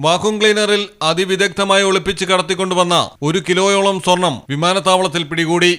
Vacuum ക്ലീനറിൽ അതിവിദഗ്ധമായി ഒളിപ്പിച്ച് കടത്തിക്കൊണ്ടുവന്ന 1 കിലോയോളം സ്വർണം വിമാനത്താവളത്തിൽ പിടികൂടി.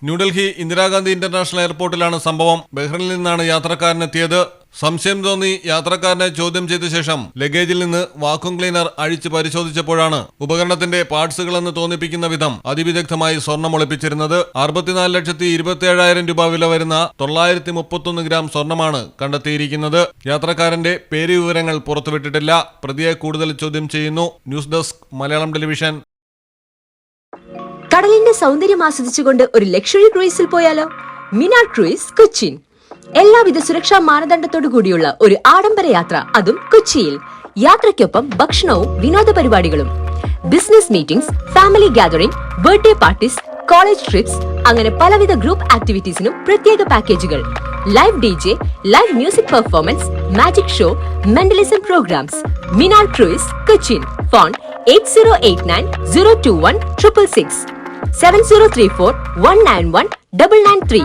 ന്യൂഡൽഹി ഇന്ദിരാഗാന്ധി ഇന്റർനാഷണൽ എയർപോർട്ടിലാണ് സംഭവം. ബഹ്റിനിൽ നിന്നാണ് യാത്രക്കാരനെത്തിയത്. സംശയം തോന്നി യാത്രക്കാരനെ ചോദ്യം ചെയ്ത ശേഷം ലഗേജിൽ നിന്ന് വാക്വം ക്ലീനർ അഴിച്ച് പരിശോധിച്ചപ്പോഴാണ് ഉപകരണത്തിന്റെ പാർട്സുകളെന്ന് തോന്നിപ്പിക്കുന്ന വിധം അതിവിദഗ്ധമായി സ്വർണം ഒളിപ്പിച്ചിരുന്നത്. 64,27,000 രൂപ വില വരുന്ന 931 ഗ്രാം സ്വർണമാണ് കണ്ടെത്തിയിരിക്കുന്നത്. യാത്രക്കാരന്റെ പേര് വിവരങ്ങൾ പുറത്തുവിട്ടിട്ടില്ല. പ്രതിയെ കൂടുതൽ ചോദ്യം ചെയ്യുന്നു. News desk Malayalam television. കടലിന്റെ സൗന്ദര്യം ആസ്വദിച്ചുകൊണ്ട് ഒരു ലക്ഷറി ക്രൂയിസിൽ പോയാലോ? മിനാർ ക്രൂയിസ് കൊച്ചിൻ. എല്ലാവിധ സുരക്ഷാ മാനദണ്ഡത്തോടു കൂടിയുള്ള ഒരു ആഡംബര യാത്ര, അതും കൊച്ചിയിൽ. യാത്രയ്ക്കൊപ്പം ഭക്ഷണവും വിനോദ പരിപാടികളും, business meetings, family gathering, birthday parties, college trips, അങ്ങനെ പലവിധ ഗ്രൂപ്പ് ആക്ടിവിറ്റീസിനും പ്രത്യേക പാക്കേജുകൾ. Live DJ, live music performance, magic show, mentalism programmes. Minar cruise Cochin. Phone 8089 021 666 7034 191 993.